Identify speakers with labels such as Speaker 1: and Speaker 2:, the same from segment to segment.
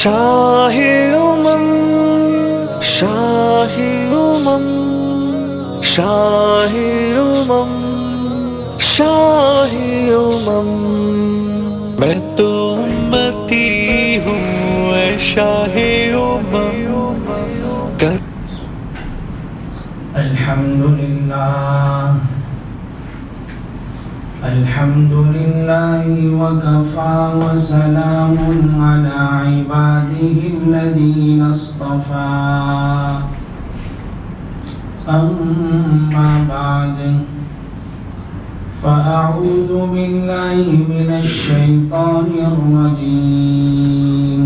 Speaker 1: شاہی امم شاہی امم شاہی امم شاہی امم میں تو امتی ہوں اے شاہی امم
Speaker 2: الحمد لله وكفى وسلام على عباده الذين اصطفى أما بعد فأعوذ بالله من الشيطان الرجيم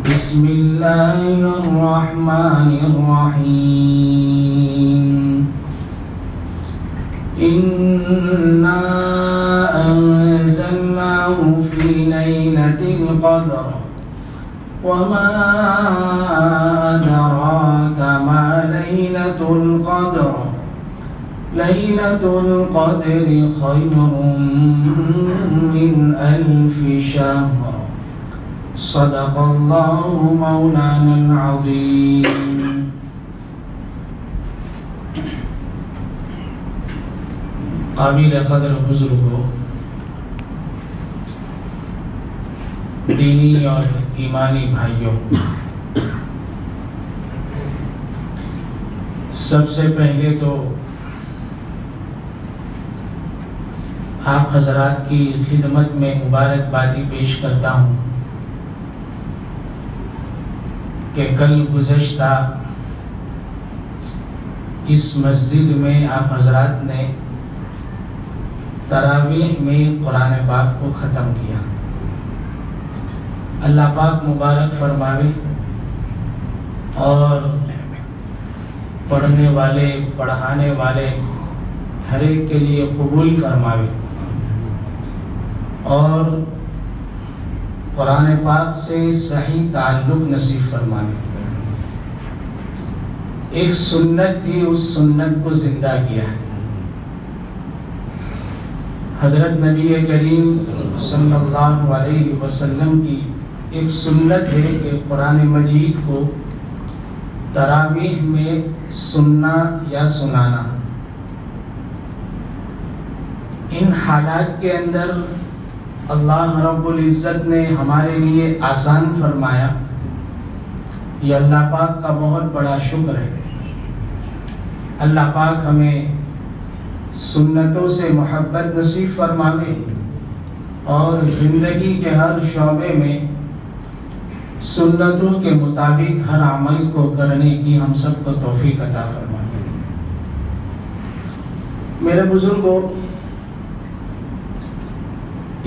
Speaker 2: بسم الله الرحمن الرحيم إنا أنزلناه في ليلة القدر وما أدراك ما ليلة القدر ليلة القدر خير من 1000 شهر صدق الله مولانا العظيم. قابل قدر بزرگوں، دینی اور ایمانی بھائیوں، سب سے پہلے تو آپ حضرات کی خدمت میں مبارکبادی پیش کرتا ہوں کہ کل گزشتہ اس مسجد میں آپ حضرات نے تراویح میں قرآن پاک کو ختم کیا. اللہ پاک مبارک فرماوے اور پڑھنے والے پڑھانے والے ہر ایک کے لیے قبول فرماوے اور قرآن پاک سے صحیح تعلق نصیب فرماوے. ایک سنت تھی، اس سنت کو زندہ کیا. حضرت نبی کریم صلی اللہ علیہ وسلم کی ایک سنت ہے کہ قرآن مجید کو تراویح میں سننا یا سنانا. ان حالات کے اندر اللہ رب العزت نے ہمارے لیے آسان فرمایا. یہ اللہ پاک کا بہت بڑا شکر ہے. اللہ پاک ہمیں سنتوں سے محبت نصیب فرماوے اور زندگی کے ہر شعبے میں سنتوں کے مطابق ہر عمل کو کرنے کی ہم سب کو توفیق عطا فرمائے. میرے بزرگوں،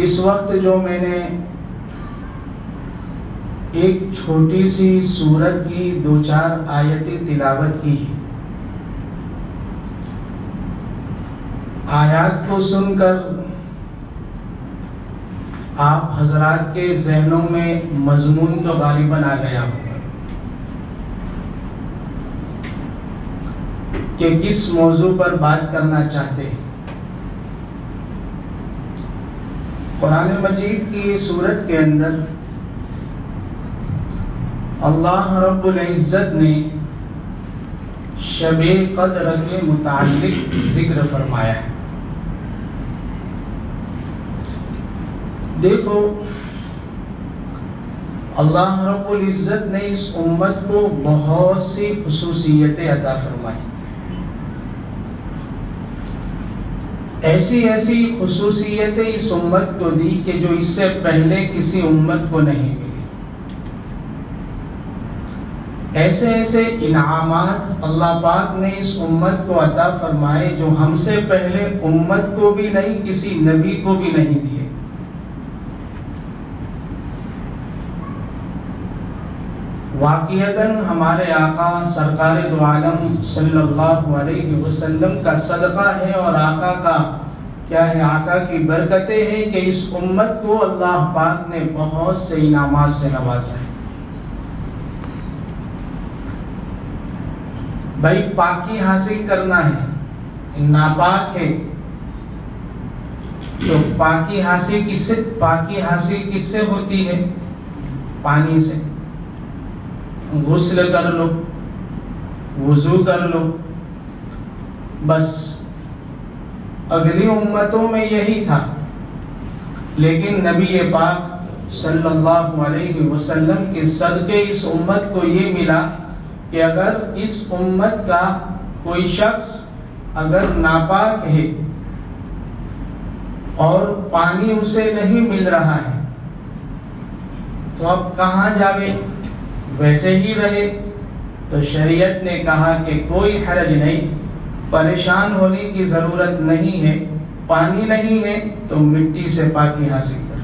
Speaker 2: اس وقت جو میں نے ایک چھوٹی سی سورت کی 2-4 آیتیں تلاوت کی، آیات کو سن کر آپ حضرات کے ذہنوں میں مضمون تو غالباً آ گیا ہوگا کہ کس موضوع پر بات کرنا چاہتے ہیں. قرآن مجید کی سورت کے اندر اللہ رب العزت نے شب قدر کے متعلق ذکر فرمایا ہے. دیکھو، اللہ رب العزت نے اس امت کو بہت سی خصوصیتیں عطا فرمائی. ایسی خصوصیتیں اس امت کو دی کہ جو اس سے پہلے کسی امت کو نہیں ملی. ایسے انعامات اللہ پاک نے اس امت کو عطا فرمائے جو ہم سے پہلے امت کو بھی نہیں، کسی نبی کو بھی نہیں دیے. واقعتاً ہمارے آقا سرکار دو عالم صلی اللہ علیہ وسلم کا صدقہ ہے اور آقا کا کیا ہے، آقا کی برکتیں ہیں کہ اس امت کو اللہ پاک نے بہت سے انعامات سے نوازا ہے. بھائی، پاکی حاصل کرنا ہے، ناپاک ہے تو پاکی حاصل کس سے ہوتی ہے؟ پانی سے غسل کر لو، وضو کر لو، بس اگلی امتوں میں یہی تھا، لیکن نبی پاک صلی اللہ علیہ وسلم کے صدقے اس امت کو یہ ملا کہ اگر اس امت کا کوئی شخص اگر ناپاک ہے اور پانی اسے نہیں مل رہا ہے تو اب کہاں جاوے، ویسے ہی رہے؟ تو شریعت نے کہا کہ کوئی حرج نہیں، پریشان ہونے کی ضرورت نہیں ہے، پانی نہیں ہے تو مٹی سے پاکی حاصل کر،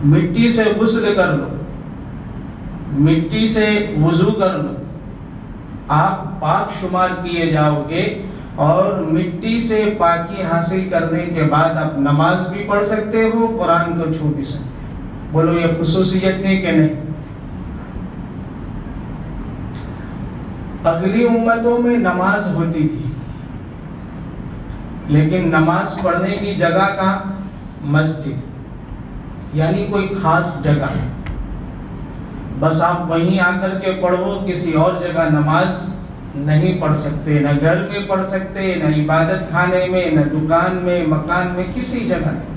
Speaker 2: مٹی سے غسل کر لو، مٹی سے وضو کر لو، آپ پاک شمار کیے جاؤ گے، اور مٹی سے پاکی حاصل کرنے کے بعد آپ نماز بھی پڑھ سکتے ہو، قرآن کو چھو بھی سکتے ہو۔ بولو یہ خصوصیت ہے کہ نہیں؟ اگلی امتوں میں نماز ہوتی تھی، لیکن نماز پڑھنے کی جگہ کا مسجد، یعنی کوئی خاص جگہ، بس آپ وہیں آ کر کے پڑھو، کسی اور جگہ نماز نہیں پڑھ سکتے، نہ گھر میں پڑھ سکتے، نہ عبادت خانے میں، نہ دکان میں، مکان میں، کسی جگہ نہیں۔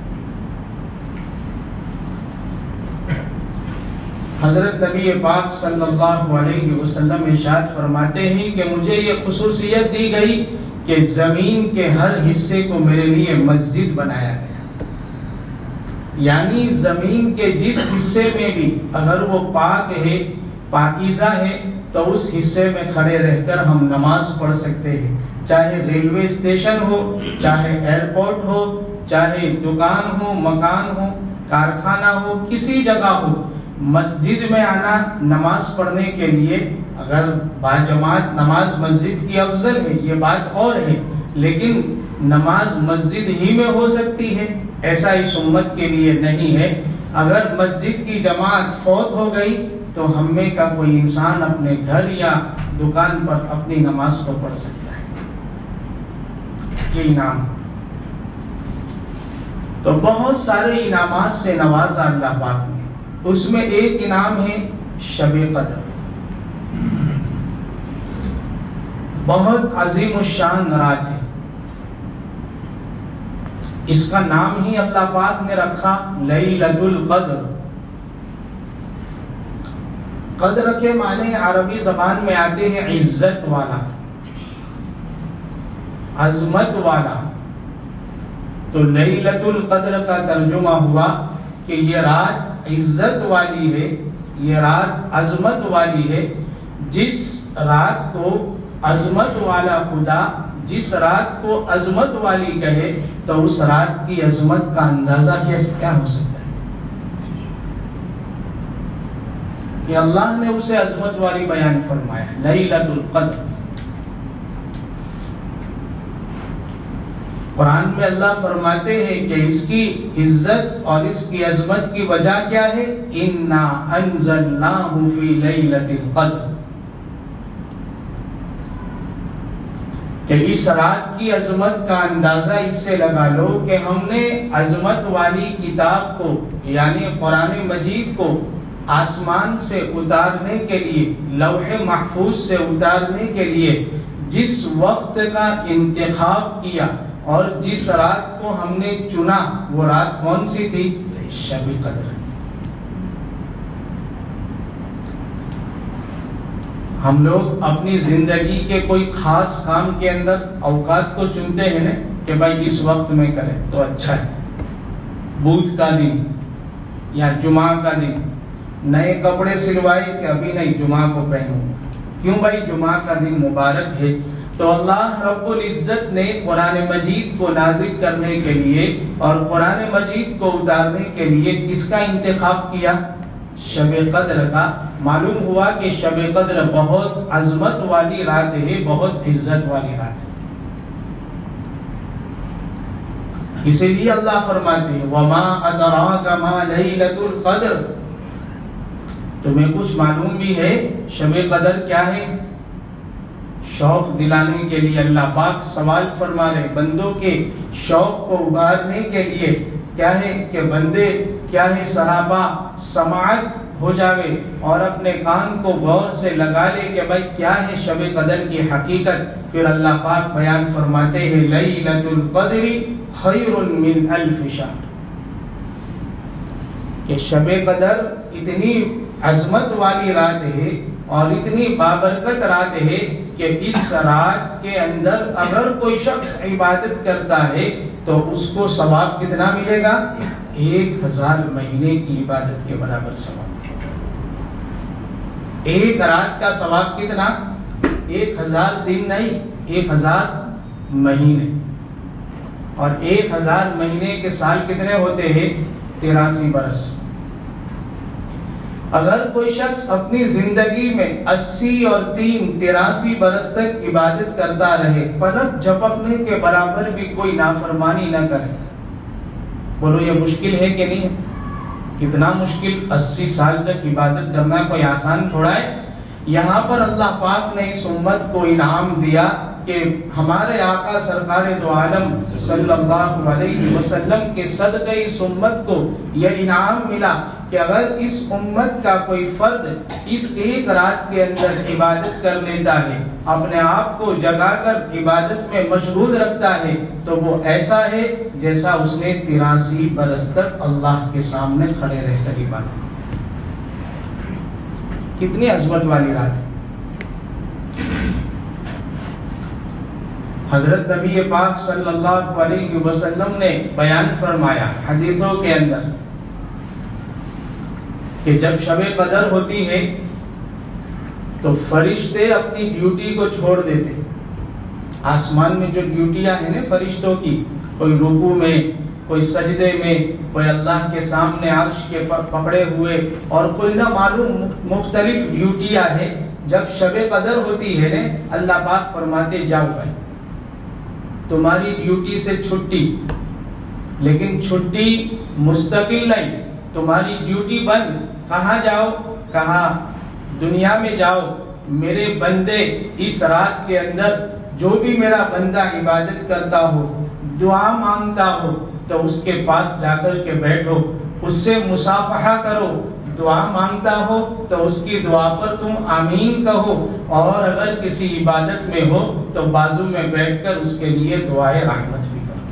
Speaker 2: حضرت نبی پاک صلی اللہ علیہ وسلم ارشاد فرماتے ہیں کہ مجھے یہ خصوصیت دی گئی کہ زمین کے ہر حصے کو میرے لیے مسجد بنایا گیا، یعنی زمین کے جس حصے میں بھی اگر وہ پاک ہے، پاکیزہ ہے، تو اس حصے میں کھڑے رہ کر ہم نماز پڑھ سکتے ہیں، چاہے ریلوے اسٹیشن ہو، چاہے ایئرپورٹ ہو، چاہے دکان ہو، مکان ہو، کارخانہ ہو، کسی جگہ ہو، مسجد میں آنا نماز پڑھنے کے لیے، اگر باجماعت نماز مسجد کی افضل ہے یہ بات اور ہے، لیکن نماز مسجد ہی میں ہو سکتی ہے، ایسا اس امت کے لیے نہیں ہے۔ اگر مسجد کی جماعت فوت ہو گئی تو ہم میں کا کوئی انسان اپنے گھر یا دکان پر اپنی نماز کو پڑھ سکتا ہے۔ یہ انعام، تو بہت سارے انعامات سے نوازا اللہ پاک نے، اس میں ایک انعام ہے شب قدر، بہت عظیم الشان رات ہے، اس کا نام ہی اللہ پاک نے رکھا لیلۃ القدر۔ قدر کے معنی عربی زبان میں آتے ہیں عزت والا، عظمت والا، تو لیلۃ القدر کا ترجمہ ہوا کہ یہ رات عزت والی ہے، یہ رات عظمت والی ہے۔ جس رات کو عظمت والا خدا جس رات کو عظمت والی کہے تو اس رات کی عظمت کا اندازہ کیا ہو سکتا ہے کہ اللہ نے اسے عظمت والی بیان فرمایا، لیلۃ القدر۔ قرآن میں اللہ فرماتے ہیں کہ اس کی عزت اور اس کی عظمت کی وجہ کیا ہے؟ اِنَّا أَنزَلْنَاهُ فِي لَيْلَةِ الْقَدْرِ، کہ اس رات کی عظمت کا اندازہ اس سے لگا لو کہ ہم نے عظمت والی کتاب کو یعنی قرآن مجید کو آسمان سے اتارنے کے لیے، لوح محفوظ سے اتارنے کے لیے جس وقت کا انتخاب کیا اور جس رات کو ہم نے چنا، وہ رات کون سی تھی؟ شب قدر۔ ہم لوگ اپنی زندگی کے کوئی خاص کام کے اندر اوقات کو چنتے ہیں نا کہ بھائی اس وقت میں کریں تو اچھا ہے، بدھ کا دن یا جمعہ کا دن، نئے کپڑے سلوائے کہ ابھی نہیں جمعہ کو پہنوں، کیوں بھائی جمعہ کا دن مبارک ہے۔ تو اللہ رب العزت نے قرآن مجید کو نازل کرنے کے لیے اور قرآن مجید کو اتارنے کے لیے کس کا انتخاب کیا؟ شب قدر کا۔ معلوم ہوا کہ شب قدر بہت عظمت والی رات ہے، بہت عزت والی رات ہے۔ اسی لیے اللہ فرماتے ہیں وَمَا أَدْرَاكَ مَا لَيْلَةُ الْقَدْرِ، تمہیں کچھ معلوم بھی ہے شب قدر کیا ہے؟ شوق دلانے کے لیے اللہ پاک سوال فرما رہے، بندوں کے شوق کو ابھارنے کے لیے کیا ہے کہ بندے کیا ہے سراپا سماعت ہو جاوے اور اپنے کان کو غور سے لگا لے کہ بھائی کیا ہے شب قدر کی حقیقت، پھر اللہ پاک بیان فرماتے ہیں لیلۃ القدر خیر من الف شہر، کہ شب قدر اتنی عظمت والی رات ہے اور اتنی بابرکت رات ہے کہ اس رات کے اندر اگر کوئی شخص عبادت کرتا ہے تو اس کو ثواب کتنا ملے گا؟ 1000 مہینے کی عبادت کے برابر ثواب۔ ایک رات کا ثواب کتنا؟ 1000 دن نہیں، 1000 مہینے، اور 1000 مہینے کے سال کتنے ہوتے ہیں؟ 83 برس۔ اگر کوئی شخص اپنی زندگی میں 80 اور 3 83 برس تک عبادت کرتا رہے، پلک جھپکنے کے برابر بھی کوئی نافرمانی نہ کرے، بولو یہ مشکل ہے کہ نہیں ہے؟ کتنا مشکل، 80 سال تک عبادت کرنا کوئی آسان تھوڑا ہے۔ یہاں پر اللہ پاک نے اس امت کو انعام دیا کہ ہمارے آقا سرکار دو عالم صلی اللہ علیہ وسلم کے صدقہ اس امت کو یہ انعام ملا کہ اگر اس امت کا کوئی فرد اس ایک رات کے اندر عبادت کر لیتا ہے، اپنے آپ کو جگا کر عبادت میں مشغول رکھتا ہے، تو وہ ایسا ہے جیسا اس نے 83 برس تک اللہ کے سامنے کھڑے رہ کر عبادت کی۔ کتنی عظمت والی رات ہے۔ حضرت نبی پاک صلی اللہ علیہ وسلم نے بیان فرمایا حدیثوں کے اندر کہ جب شب قدر ہوتی ہے تو فرشتے اپنی ڈیوٹی کو چھوڑ دیتے۔ آسمان میں جو ڈیوٹیاں ہیں نا فرشتوں کی، کوئی رکوع میں، کوئی سجدے میں، کوئی اللہ کے سامنے عرش کے پکڑے ہوئے، اور کوئی نہ معلوم مختلف ڈیوٹیاں ہیں۔ جب شب قدر ہوتی ہے نا، اللہ پاک فرماتے جاؤ بھائی تمہاری ڈیوٹی سے چھٹی، لیکن چھٹی مستقل نہیں، تمہاری ڈیوٹی بند۔ کہاں جاؤ؟ کہا دنیا میں جاؤ، میرے بندے اس رات کے اندر جو بھی میرا بندہ عبادت کرتا ہو، دعا مانگتا ہو، تو اس کے پاس جا کر کے بیٹھو، اس سے مصافحہ کرو، دعا مانگتا ہو تو اس کی دعا پر تم آمین کہو، اور اگر کسی عبادت میں ہو تو بازو میں بیٹھ کر اس کے لیے دعائے رحمت بھی کرو۔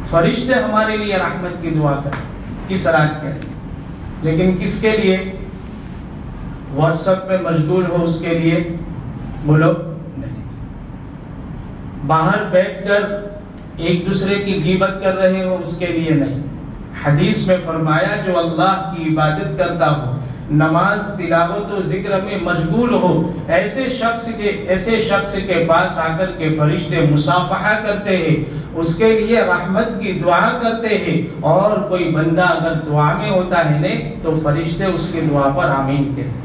Speaker 2: فرشتے ہمارے لیے رحمت کی دعا کریں کس رات کے، لیکن کس کے لیے؟ واٹس ایپ میں مشغول ہو اس کے لیے؟ بولو نہیں۔ باہر بیٹھ کر ایک دوسرے کی غیبت کر رہے ہو اس کے لیے نہیں۔ حدیث میں فرمایا جو اللہ کی عبادت کرتا ہو، نماز تلاوت و ذکر میں مشغول ہو، ایسے شخص کے پاس آ کر کے فرشتے مصافحہ کرتے ہیں، اس کے لیے رحمت کی دعا کرتے ہیں، اور کوئی بندہ اگر دعا میں ہوتا ہے نہیں تو فرشتے اس کی دعا پر آمین کہتے ہیں،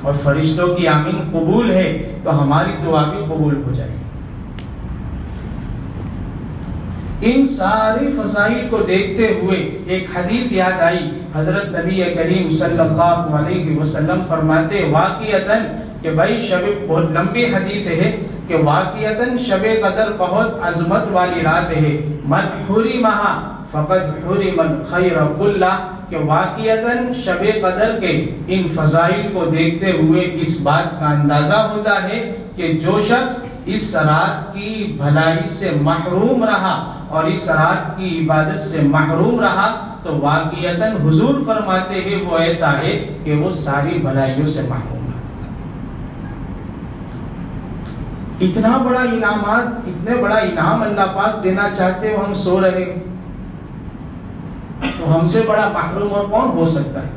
Speaker 2: اور فرشتوں کی آمین قبول ہے تو ہماری دعا بھی قبول ہو جائے گی۔ ان ساری فضائل کو دیکھتے ہوئے ایک حدیث یاد آئی، حضرت نبی کریم صلی اللہ علیہ وسلم فرماتے واقعتاً کہ بھائی بہت لمبی حدیث ہے کہ واقعتاً شب قدر بہت عظمت والی رات ہے، من حرمہا فقد حرم الخیر کلہ، کہ واقعتاً شب قدر کے ان فضائل کو دیکھتے ہوئے اس بات کا اندازہ ہوتا ہے کہ جو شخص اس رات کی بھلائی سے محروم رہا اور اس رات کی عبادت سے محروم رہا تو واقعتاً حضور فرماتے ہیں وہ ایسا ہے کہ وہ ساری بھلائیوں سے محروم رہا۔ اتنا بڑا انعامات، اتنے بڑا انعام اللہ پاک دینا چاہتے ہو، ہم سو رہے تو ہم سے بڑا محروم اور کون ہو سکتا ہے؟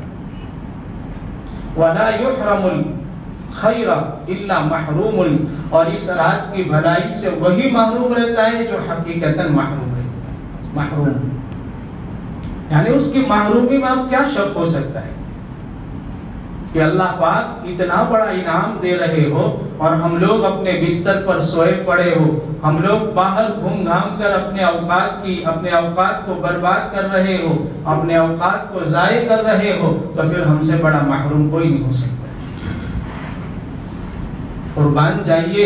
Speaker 2: وَلَا يُحْرَمُ الْخَيْرَ إِلَّا مَحْرُومٌ، اور اس رات کی بھلائی سے وہی محروم رہتا ہے جو حقیقتاً محروم رہتا ہے، محروم، یعنی اس کی محرومی میں اب کیا شک ہو سکتا ہے کہ اللہ پاک اتنا بڑا انعام دے رہے ہو اور ہم لوگ اپنے بستر پر سوئے پڑے ہو، ہم لوگ باہر گھوم گھام کر اپنے اوقات کو برباد کر رہے ہو، اپنے اوقات کو ضائع کر رہے ہو، تو پھر ہم سے بڑا محروم کوئی نہیں ہو سکتا۔ قربان جائیے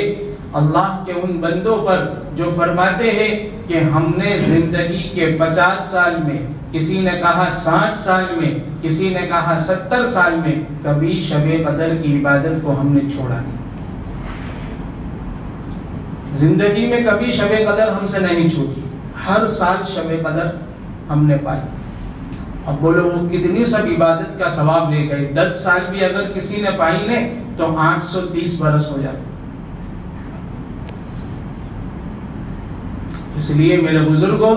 Speaker 2: اللہ کے ان بندوں پر جو فرماتے ہیں کہ ہم نے زندگی کے 50 سال میں، کسی نے کہا 60 سال میں، کسی نے کہا 70 سال میں، کبھی شب قدر کی عبادت کو ہم نے چھوڑا نہیں۔ زندگی میں کبھی شب قدر ہم سے نہیں چھوٹی، ہر سال شب قدر ہم نے پائی۔ اب بولو وہ کتنی سب عبادت کا ثواب لے گئے؟ 10 سال بھی اگر کسی نے پائی نے تو 830 برس ہو جائے۔ اس لیے میرے بزرگوں،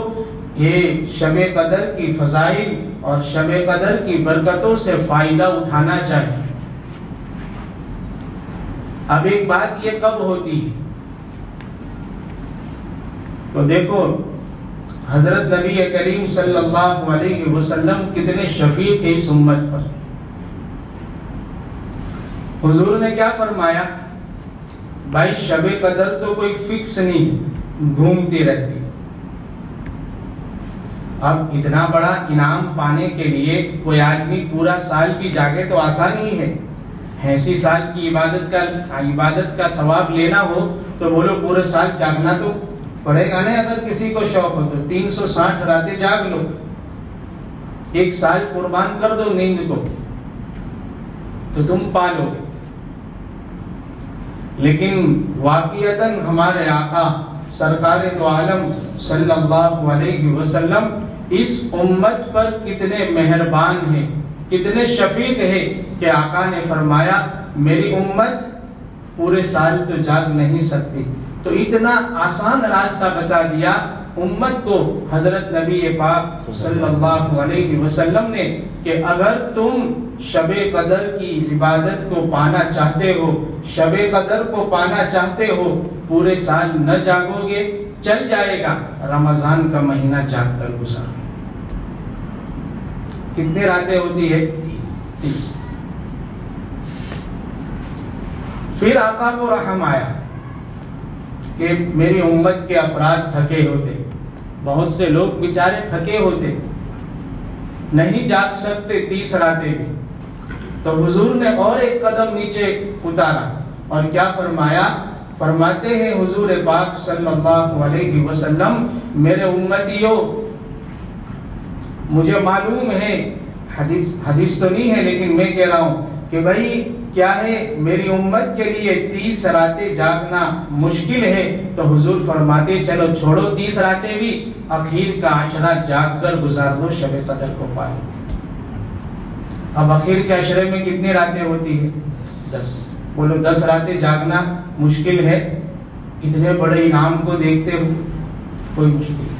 Speaker 2: یہ شب قدر کی فضائل اور شب قدر کی برکتوں سے فائدہ اٹھانا چاہیے۔ اب ایک بات یہ کب ہوتی ہے تو دیکھو، حضرت نبی کریم صلی اللہ علیہ وسلم کتنے شفیق ہیں اس امت پر۔ حضور نے کیا فرمایا؟ بھائی شب قدر تو کوئی فکس نہیں ہے، گھومتی رہتی۔ اب اتنا بڑا انعام پانے کے لیے کوئی آدمی پورا سال بھی جاگے تو آسان ہی ہے۔ 80 سال کی عبادت کا ثواب لینا ہو تو بولو پورے سال جاگنا تو پڑے گا نہیں۔ اگر کسی کو شوق ہو تو 360 راتیں جاگ لو، ایک سال قربان کر دو نیند کو تو تم پالو گے۔ لیکن واقعتاً ہمارے آقا سرکار دو عالم صلی اللہ علیہ وسلم اس امت پر کتنے مہربان ہیں، کتنے شفیق ہیں کہ آقا نے فرمایا میری امت پورے سال تو جاگ نہیں سکتی، تو اتنا آسان راستہ بتا دیا امت کو حضرت نبی پاک صلی اللہ علیہ وسلم نے کہ اگر تم شب قدر کی عبادت کو پانا چاہتے ہو، شب قدر کو پانا چاہتے ہو، پورے سال نہ جاگو گے چل جائے گا، رمضان کا مہینہ جاگ کر گزارو۔ کتنی راتیں ہوتی ہے؟ 30۔ پھر آقا کو رحم آیا کہ میری امت کے افراد تھکے ہوتے، بہت سے لوگ بیچارے تھکے ہوتے، نہیں جاگ سکتے 30 راتیں بھی، تو حضور نے اور ایک قدم نیچے اتارا اور کیا فرمایا؟ فرماتے ہیں حضور پاک صلی اللہ علیہ وسلم میرے امتیوں، مجھے معلوم ہے، حدیث تو نہیں ہے لیکن میں کہہ رہا ہوں کہ بھائی کیا ہے، میری امت کے لیے 30 راتیں جاگنا مشکل ہے، تو حضور فرماتے چلو چھوڑو 30 راتیں بھی، اخیر کا عشرہ جاگ کر گزار دو، شب قدر کو پائے۔ اب اخیر کے عشرے میں کتنی راتیں ہوتی ہے؟ 10۔ بولو 10 راتیں جاگنا مشکل ہے، اتنے بڑے انعام کو دیکھتے ہو کوئی مشکل ہے،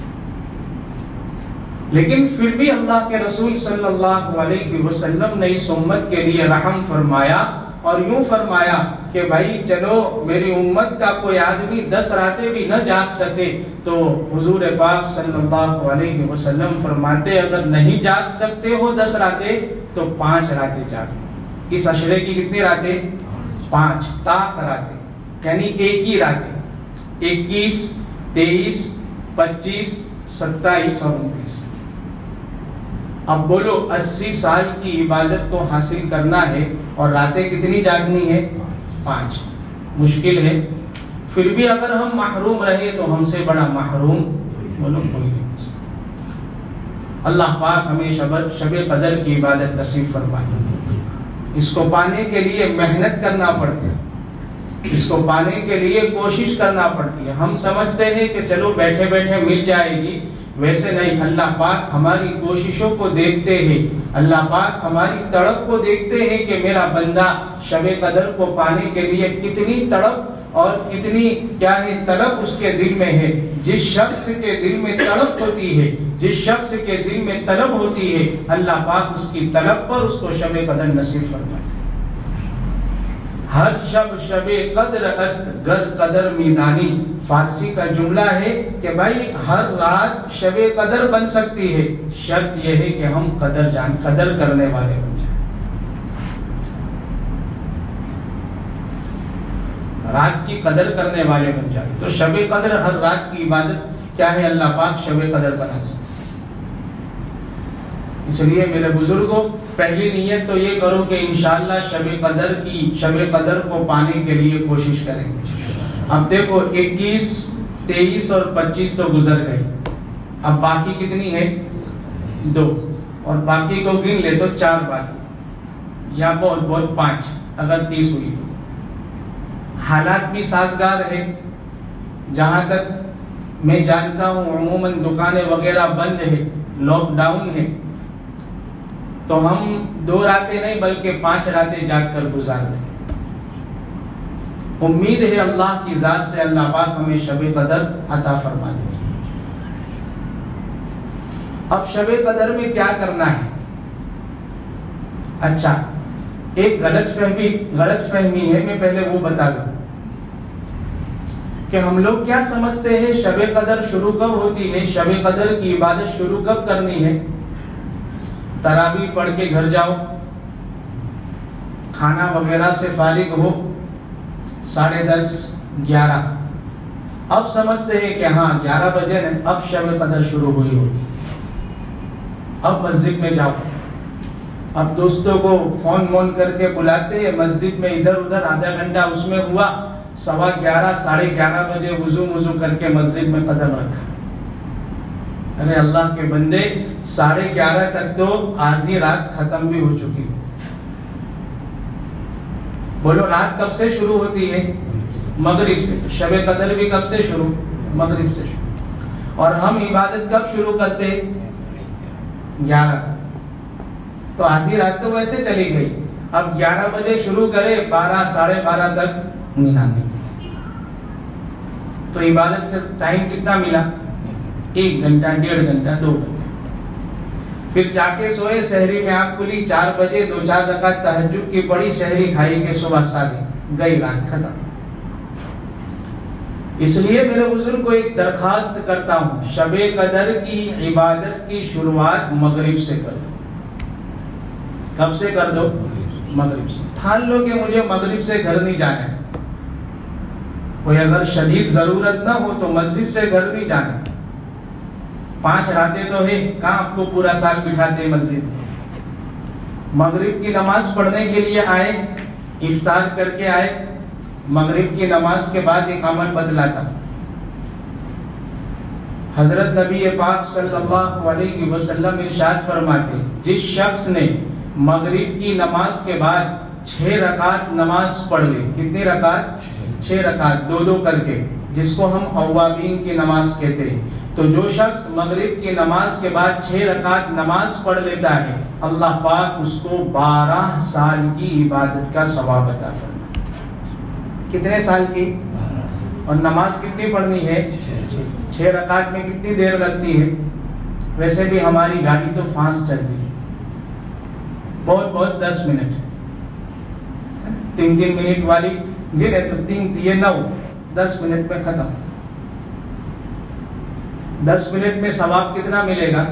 Speaker 2: لیکن پھر بھی اللہ کے رسول صلی اللہ علیہ وسلم نے اس امت کے لیے رحم فرمایا اور یوں فرمایا کہ بھائی چلو میری امت کا کوئی آدمی 10 راتیں بھی نہ جاگ سکے تو حضور پاک صلی اللہ علیہ وسلم فرماتے اگر نہیں جاگ سکتے ہو 10 راتیں تو 5 راتیں جاگو۔ اس عشرے کی کتنی راتیں؟ 5 طاق راتیں، یعنی ایک ہی راتیں، 21، 23، 25، 27 اور 29۔ اب بولو 80 سال کی عبادت کو حاصل کرنا ہے اور راتیں کتنی جاگنی ہے؟ 5۔ مشکل ہے، پھر بھی اگر ہم محروم رہے تو ہم سے بڑا محروم بولو کوئی نہیں۔ اللہ پاک ہمیں شب قدر کی عبادت نصیب فرمائے۔ اس کو پانے کے لیے محنت کرنا پڑتی ہے، اس کو پانے کے لیے کوشش کرنا پڑتی ہے۔ ہم سمجھتے ہیں کہ چلو بیٹھے بیٹھے مل جائے گی، ویسے نہیں۔ اللہ پاک ہماری کوششوں کو دیکھتے ہیں، اللہ پاک ہماری تڑپ کو دیکھتے ہیں کہ میرا بندہ شب قدر کو پانے کے لیے کتنی تڑپ اور کتنی کیا ہے طلب اس کے دل میں ہے۔ جس شخص کے دل میں طلب ہوتی ہے، جس شخص کے دل میں طلب ہوتی ہے، اللہ پاک اس کی طلب پر اس کو شب قدر نصیب فرماتے ہیں۔ ہر شب قدر است گر قدر میدانی، فارسی کا جملہ ہے کہ بھائی ہر رات شب قدر بن سکتی ہے، شرط یہ ہے کہ ہم قدر کرنے والے بن جائیں، رات کی قدر کرنے والے بن جائیں۔ تو شب قدر ہر رات کی عبادت کیا ہے، اللہ پاک شب قدر بنا سکتے۔ اس لیے میرے بزرگوں، پہلی نیت تو یہ کرو کہ انشاءاللہ شب قدر کو پانے کے لیے کوشش کریں گے۔ اب دیکھو 21 23 اور 25 تو گزر گئی، اب باقی کتنی ہے؟ 2، اور باقی کو گن لے تو 4 باقی، یا بہت بہت 5 اگر 30 ہوئی تو۔ حالات بھی سازگار ہے، جہاں تک میں جانتا ہوں عموماً دکانیں وغیرہ بند ہے، لاک ڈاؤن ہے، تو ہم 2 راتیں نہیں بلکہ 5 راتیں جاگ کر گزار دیں۔ امید ہے اللہ کی ذات سے اللہ پاک ہمیں شب قدر عطا فرما دے۔ اب شب قدر میں کیا کرنا ہے؟ اچھا، ایک غلط فہمی ہے، میں پہلے وہ بتا دوں کہ ہم لوگ کیا سمجھتے ہیں شب قدر شروع کب ہوتی ہے، شب قدر کی عبادت شروع کب کرنی ہے؟ تراویح پڑھ کے گھر جاؤ، کھانا وغیرہ سے فارغ ہو 10:30 11، اب سمجھتے ہیں کہ ہاں 11 بجے اب شب قدر شروع ہوئی ہوگی، اب مسجد میں جاؤ، اب دوستوں کو فون کر کے بلاتے ہیں مسجد میں، ادھر ادھر آدھا گھنٹہ اس میں ہوا، 11:15 11:30 بجے وضو کر کے مسجد میں قدم رکھا۔ ارے اللہ کے بندے، 11:30 تک تو آدھی رات ختم بھی ہو چکی ہے۔ بولو رات کب سے شروع ہوتی ہے؟ مغرب سے۔ تو شب قدر بھی کب سے شروع؟ مغرب سے شروع۔ اور ہم عبادت کب شروع کرتے؟ 11۔ تو آدھی رات تو ویسے چلی گئی، اب 11 بجے شروع کرے 12 12:30 تک نہیں، تو عبادت کا ٹائم کتنا ملا؟ 1 گھنٹہ 1.5 گھنٹہ 2 گھنٹہ۔ پھر جا کے سوئے، سحری میں آنکھ کھلی 4 بجے، 2-4 رکعت تہجد کی پڑھی، سحری کھائی کے صبح صادق، گئی رات ختم۔ اس لیے میرے بزرگ کو ایک درخواست کرتا ہوں، شب قدر کی عبادت کی شروعات مغرب سے کر دو۔ کب سے کر دو؟ مغرب سے۔ ٹھان لو کہ مجھے مغرب سے گھر نہیں جانا ہے، کوئی اگر شدید ضرورت نہ ہو تو مسجد سے گھر نہیں جانا۔ 5 راتیں تو ہے، کہاں آپ کو پورا سال بٹھاتے مسجد میں؟ مغرب کی نماز پڑھنے کے لیے آئے، افطار کر کے آئے، مغرب کی نماز کے بعد ایک عمل بتلاتا ہوں۔ حضرت نبی پاک صلی اللہ علیہ وسلم ارشاد فرماتے، جس شخص نے مغرب کی نماز کے بعد 6 رکعت نماز پڑھ لے، کتنی رکعت؟ 6 رکعت 2 کر کے، جس کو ہم اوابین کی نماز کہتے ہیں، تو جو شخص مغرب کی نماز کے بعد 6 رکعت نماز پڑھ لیتا ہے، اللہ پاک اس کو 12 سال کی عبادت کا ثواب عطا فرماتا ہے۔ کتنے سال کی؟ اور نماز کتنی پڑھنی ہے؟ 6 رکعت میں کتنی دیر لگتی ہے؟ ویسے بھی ہماری گاڑی تو فاسٹ چلتی ہے، بہت 10 منٹ، 3 منٹ والی گرے تو 3 9، 10 منٹ میں ختم۔ 10 منٹ میں ثواب کتنا ملے گا؟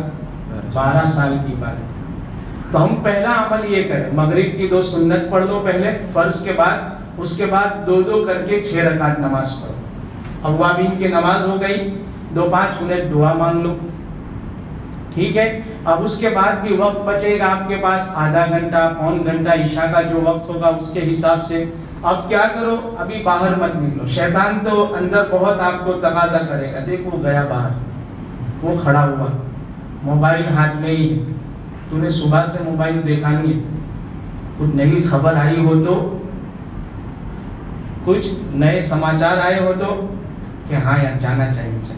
Speaker 2: 12 سال کی عبادت۔ تو ہم پہلا عمل یہ کریں، مغرب کی 2 سنت پڑھ لو پہلے فرض کے بعد، اس کے بعد 2 کر کے 6 رکعت نماز پڑھو۔ اوابین کی نماز ہو گئی، 2-5 منٹ دعا مانگ لو، ٹھیک ہے؟ اب اس کے بعد بھی وقت بچے گا آپ کے پاس، آدھا گھنٹہ 1 گھنٹہ، عشاء کا جو وقت ہوگا اس کے حساب سے۔ اب کیا کرو، ابھی باہر مت نکلو، شیطان تو اندر بہت آپ کو تقاضا کرے گا، دیکھو گیا باہر، وہ کھڑا ہوا، موبائل ہاتھ میں ہی ہے، تو نے صبح سے موبائل دیکھا نہیں ہے، کچھ نئی خبر آئی ہو تو، کچھ نئے سماچار آئے ہو تو کہ ہاں یار جانا چاہیے،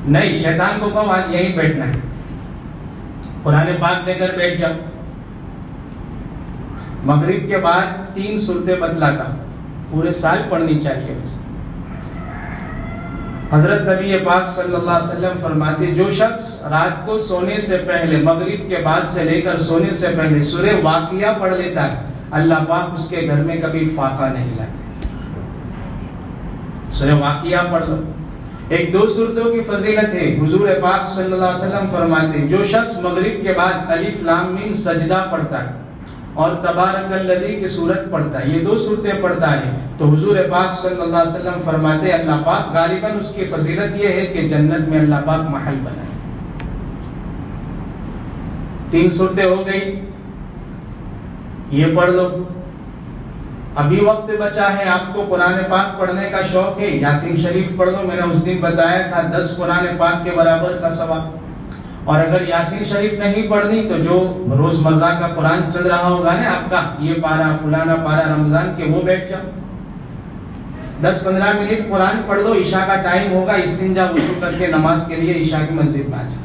Speaker 2: نہیں، شیطان کو کہو آج یہیں بیٹھنا ہے، قرآن پاک لے کر بیٹھ جاؤ۔ مغرب کے بعد 3 سورتیں بتلاتا ہوں، پورے سال پڑھنی چاہیے ویسے۔ حضرت نبی پاک صلی اللہ علیہ وسلم فرماتے، جو شخص رات کو سونے سے پہلے، مغرب کے بعد سے لے کر سونے سے پہلے سورہ واقعہ پڑھ لیتا ہے، اللہ پاک اس کے گھر میں کبھی فاقہ نہیں لاتے۔ سورہ واقعہ پڑھ لو۔ ایک 2 سورتوں کی فضیلت ہے، حضور پاک صلی اللہ علیہ وسلم فرماتے، جو شخص مغرب کے بعد الف لام میم سجدہ پڑھتا ہے اور تبارک الذی کی سورت پڑھتا ہے، یہ 2 سورتیں پڑھتا ہے، تو حضور پاک صلی اللہ علیہ وسلم فرماتے اللہ پاک غالباً اس کی فضیلت یہ ہے کہ جنت میں اللہ پاک محل بنائے۔ 3 سورتیں ہو گئی، یہ پڑھ لو۔ ابھی وقت بچا ہے، آپ کو قرآن پاک پڑھنے کا شوق ہے، یاسین شریف پڑھ لو. میں نے اس دن بتایا تھا 10 قرآن پاک کے برابر کا ثواب. اور اگر یاسین شریف نہیں پڑھنی تو جو روزمرہ کا قرآن چل رہا ہوگا نا آپ کا، یہ پارا فلانا پارا رمضان کے، وہ بیٹھ جاؤ 10-15 منٹ قرآن پڑھ لو. عشاء کا ٹائم ہوگا، استنجا وضو کر کے نماز کے لیے عشاء کی مسجد میں آ جاؤ.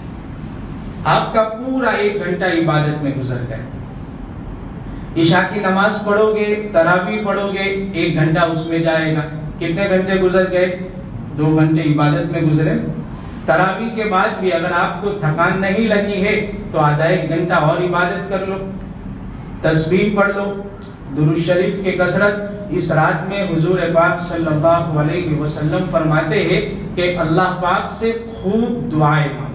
Speaker 2: آپ کا پورا 1 گھنٹہ عبادت میں گزر گئے. عشاء کی نماز پڑھو گے، تراویح پڑھو گے، 1 گھنٹہ اس میں جائے گا. کتنے گھنٹے گزر گئے؟ 2 گھنٹے عبادت میں گزرے. تراویح کے بعد بھی اگر آپ کو تھکان نہیں لگی ہے تو آدھا 1 گھنٹہ اور عبادت کر لو، تسبیح پڑھ لو، درود شریف کی کثرت. اس رات میں حضور پاک صلی اللہ علیہ وسلم فرماتے ہیں کہ اللہ پاک سے خوب دعائیں مانگو،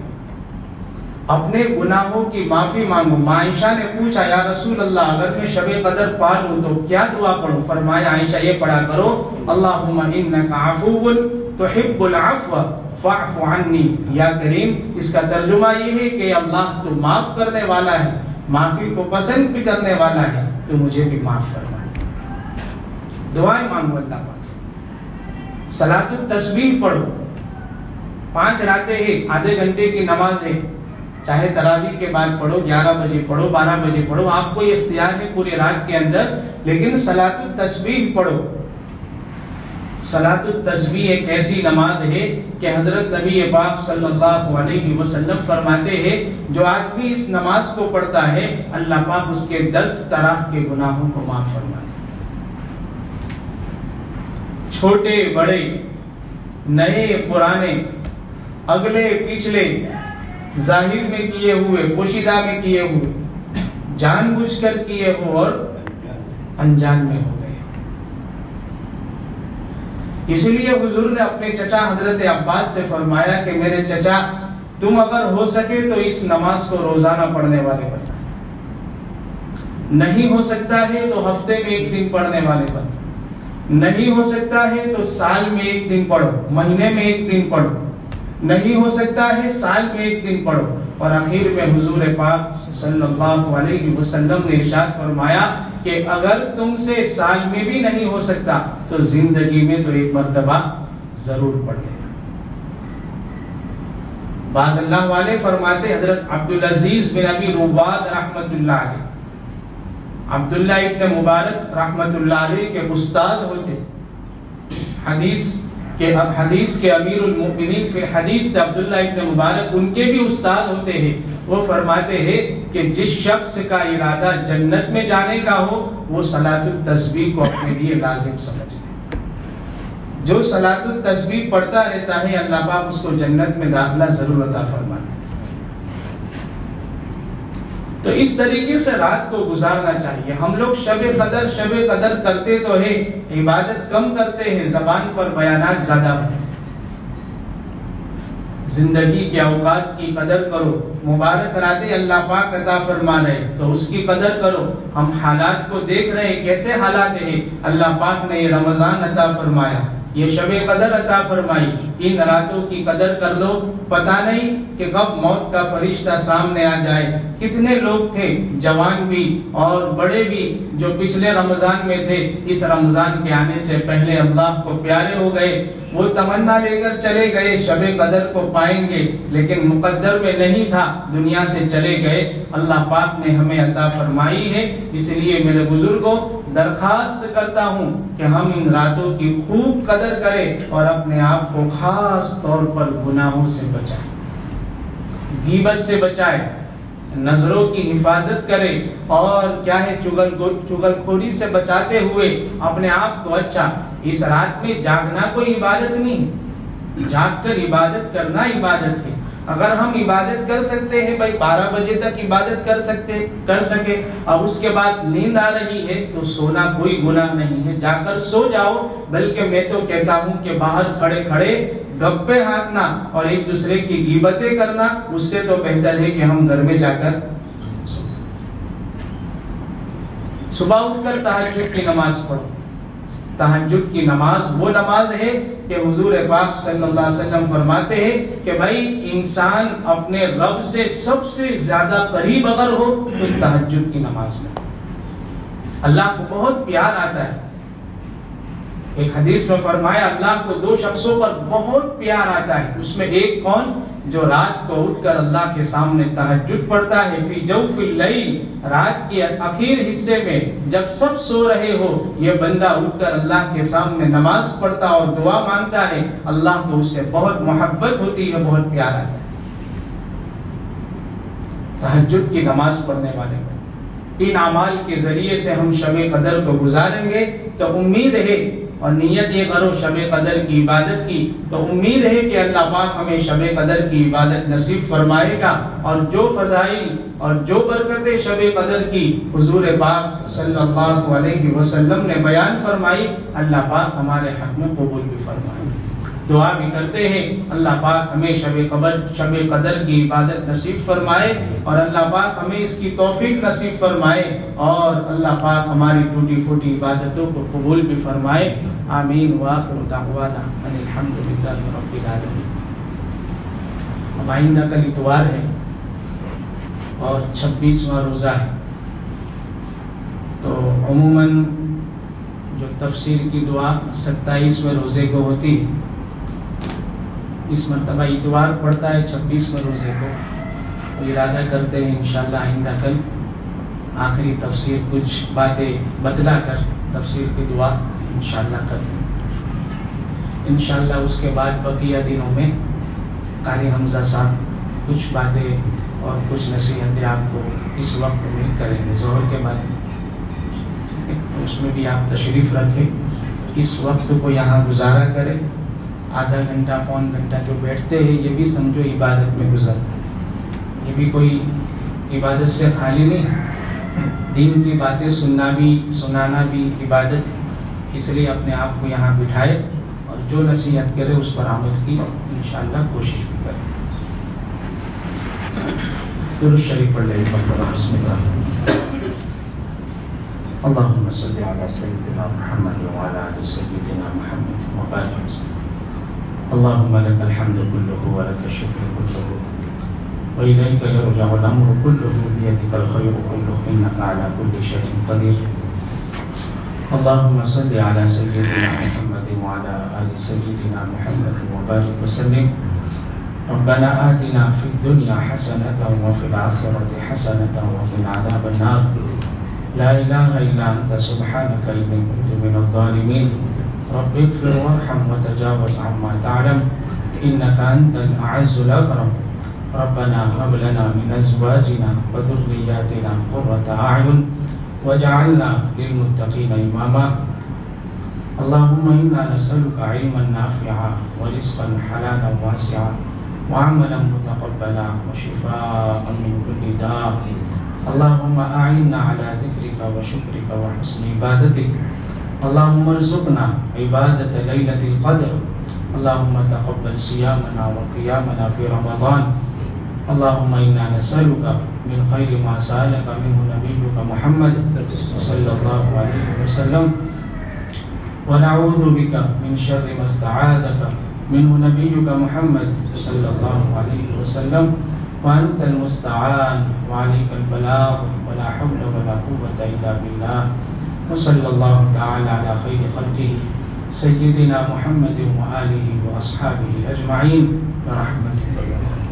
Speaker 2: اپنے گناہوں کی معافی مانگو. عائشہ نے پوچھا یا رسول اللہ اگر میں شب قدر پا لوں تو کیا دعا پڑھوں؟ فرمایا عائشہ یہ پڑھا کرو اللہم انک عفو تحب العفو فاعف عنی. یا کریم، اس کا ترجمہ یہ ہے کہ اللہ تو معاف کرنے والا ہے، معافی کو پسند بھی کرنے والا ہے، تو مجھے بھی معاف فرما. دعائیں مانگو اللہ پاک سے. صلاۃ التسبیح پڑھو. 5 راتیں ہیں، آدھے گھنٹے کی نماز ہے، چاہے تراویح کے بعد پڑھو، 11 بجے پڑھو، 12 بجے پڑھو، آپ کو یہ اختیار ہے پوری رات کے اندر. لیکن صلاۃ التسبیح پڑھو. صلاۃ التسبیح ایک ایسی نماز ہے کہ حضرت نبی پاک صلی اللہ علیہ وسلم فرماتے ہیں جو آدمی اس نماز کو پڑھتا ہے اللہ پاک اس کے 10 طرح کے گناہوں کو معاف فرماتے ہیں. چھوٹے بڑے، نئے پرانے، اگلے پچھلے، ظاہر میں کیے ہوئے، پوشیدہ میں کیے ہوئے، جان بوجھ کر کیے ہو اور انجان میں ہو گئے. اسی لیے حضور نے اپنے چچا حضرت عباس سے فرمایا کہ میرے چچا تم اگر ہو سکے تو اس نماز کو روزانہ پڑھنے والے بننا، نہیں ہو سکتا ہے تو ہفتے میں 1 دن پڑھنے والے بننا، نہیں ہو سکتا ہے تو سال میں 1 دن پڑھو، مہینے میں 1 دن پڑھو، نہیں ہو سکتا ہے سال میں 1 دن پڑھو. اور آخر میں حضور پاک صلی اللہ علیہ وسلم نے ارشاد فرمایا کہ اگر تم سے سال میں بھی نہیں ہو سکتا تو زندگی میں تو 1 مرتبہ ضرور پڑھ لینا. بعض اللہ والے فرماتے حضرت عبدالعزیز بن ابی رواد رحمت اللہ علیہ، عبداللہ ابن مبارک رحمت اللہ علیہ کے استاد ہوتے، حدیث کے امیر المؤمنین فی الحدیث تھے عبداللہ ابن مبارک، ان کے بھی استاد ہوتے ہیں. وہ فرماتے ہیں کہ جس شخص کا ارادہ جنت میں جانے کا ہو وہ صلاۃ التسبیح کو اپنے لیے لازم سمجھ لے. جو صلاۃ التسبیح پڑھتا رہتا ہے اللہ پاک اس کو جنت میں داخلہ ضرور عطا فرماتے. تو اس طریقے سے رات کو گزارنا چاہیے. ہم لوگ شب قدر کرتے تو ہے، عبادت کم کرتے ہیں، زبان پر بیانات زیادہ ہوتے ہیں. زندگی کے اوقات کی قدر کرو. مبارک راتیں اللہ پاک عطا فرما رہے تو اس کی قدر کرو. ہم حالات کو دیکھ رہے ہیں، کیسے حالات ہیں. اللہ پاک نے یہ رمضان عطا فرمایا، یہ شب قدر عطا فرمائی، ان راتوں کی قدر کر لو. پتہ نہیں کہ کب موت کا فرشتہ سامنے آ جائے. کتنے لوگ تھے جوان بھی اور بڑے بھی جو پچھلے رمضان میں تھے، اس رمضان کے آنے سے پہلے اللہ کو پیارے ہو گئے. وہ تمنا لے کر چلے گئے شب قدر کو پائیں گے، لیکن مقدر میں نہیں تھا، دنیا سے چلے گئے. اللہ پاک نے ہمیں عطا فرمائی ہے. اس لیے میرے بزرگوں درخواست کرتا ہوں کہ ہم ان راتوں کی خوب قدر کریں اور اپنے آپ کو خاص طور پر گناہوں سے بچائیں، غیبت سے بچائیں، نظروں کی حفاظت کریں اور کیا ہے چغل خوری سے بچاتے ہوئے اپنے آپ کو اچھا. اس رات میں جاگنا کوئی عبادت نہیں ہے، جاگ کر عبادت کرنا عبادت ہے. اگر ہم عبادت کر سکتے ہیں بھائی 12 بجے تک عبادت کر سکے، اب اس کے بعد نیند آ رہی ہے تو سونا کوئی گناہ نہیں ہے، جا کر سو جاؤ. بلکہ میں تو کہتا ہوں کہ باہر کھڑے کھڑے گپے ہانکنا اور ایک دوسرے کی غیبتیں کرنا اس سے تو بہتر ہے کہ ہم گھر میں جا کر صبح اٹھ کر تہجد کی نماز پڑھو. تہجد کی نماز وہ نماز ہے کہ حضور پاک صلی اللہ علیہ وسلم فرماتے ہیں کہ بھائی انسان اپنے رب سے سب سے زیادہ قریب اگر ہو تو تہجد کی نماز میں. اللہ کو بہت پیار آتا ہے ایک حدیث میں فرمایا اللہ کو دو شخصوں پر بہت پیار آتا ہے، اس میں ایک کون؟ جو رات کو اٹھ کر اللہ کے سامنے تہجد پڑھتا ہے، فی جوف اللیل، رات کے اخیر حصے میں جب سب سو رہے ہو یہ بندہ اٹھ کر اللہ کے سامنے نماز پڑھتا اور دعا مانگتا ہے، اللہ کو اس سے بہت محبت ہوتی ہے، بہت پیار آتا ہے۔ تہجد کی نماز پڑھنے والے پر ان اعمال کے ذریعے سے ہم شب قدر کو گزاریں گے تو امید ہے، اور نیت یہ کرو شب قدر کی عبادت کی، تو امید ہے کہ اللہ پاک ہمیں شب قدر کی عبادت نصیب فرمائے گا، اور جو فضائل اور جو برکتیں شب قدر کی حضور پاک صلی اللہ علیہ وسلم نے بیان فرمائی، اللہ پاک ہمارے حق میں قبول بھی فرمائے۔ دعا بھی کرتے ہیں اللہ پاک ہمیں شب قدر کی عبادت نصیب فرمائے، اور اللہ پاک ہمیں اس کی توفیق نصیب فرمائے، اور اللہ پاک ہماری ٹوٹی پھوٹی عبادتوں کو قبول بھی فرمائے۔ آمین وآخر دعوانا ان الحمدللہ رب العالمین۔ اب آئندہ کل اتوار ہے اور 26واں روزہ ہے، تو عموماً جو تفسیر کی دعا 27ویں روزے کو ہوتی، اس مرتبہ اتوار پڑتا ہے 26ویں روزے کو، تو ارادہ کرتے ہیں انشاءاللہ آئندہ کل آخری تفسیر کچھ باتیں بتلا کر تفسیر کی دعا انشاءاللہ کرتے ہیں۔ انشاءاللہ اس کے بعد بقیہ دنوں میں قاری حمزہ صاحب کچھ باتیں اور کچھ نصیحتیں آپ کو اس وقت میں کریں گے ظہر کے بعد، ٹھیک ہے؟ تو اس میں بھی آپ تشریف رکھیں، اس وقت کو یہاں گزارا کریں، آدھا گھنٹہ پون گھنٹہ جو بیٹھتے ہیں یہ بھی سمجھو عبادت میں گزرتا ہے، یہ بھی کوئی عبادت سے خالی نہیں، دین کی باتیں سننا بھی سنانا بھی عبادت ہے، اس لیے اپنے آپ کو یہاں بٹھائے اور جو نصیحت کرے اس پر عمل کی انشاءاللہ کوشش بھی کرے۔ درود شریف پڑھ لیں بسم اللہ۔ اللہم صلی علی سیدنا محمد وعلی آل سیدنا محمد وبارک وسلم۔ اللهم لك الحمد كله ولك الشكر كله وإليك يرجع الأمر كله بيدك الخير كله إنك على كل شيء قدير اللهم صل على سيدنا محمد وعلى آل سيدنا محمد وبارك وسلم ربنا آتنا في الدنيا حسنة وفي الآخرة حسنة وقنا عذاب النار لا إله إلا أنت سبحانك إني كنت من الظالمين رب اغفر وارحم وتجاوز عما تعلم إنك أنت الأعز الأكرم ربنا هب لنا من أزواجنا وذرياتنا قرة أعين واجعلنا للمتقين إماما اللهم إنا نسألك علما نافعا ورزقا حلالا واسعا وعملا متقبلا وشفاء من كل داء اللهم أعنا على ذكرك وشكرك وحسن عبادتك اللهم ارزقنا عبادة ليلة القدر اللهم تقبل صيامنا وقيامنا في رمضان اللهم إنا نسألك من خير ما سألك منه نبيك محمد صلى الله عليه وسلم ونعوذ بك من شر ما استعاذك منه نبيك محمد صلى الله عليه وسلم وأنت المستعان وعليك البلاغ ولا حول ولا قوة إلا بالله وصلى الله تعالى على خير خلقه سيدنا محمد وآله وأصحابه أجمعين برحمتك يا رب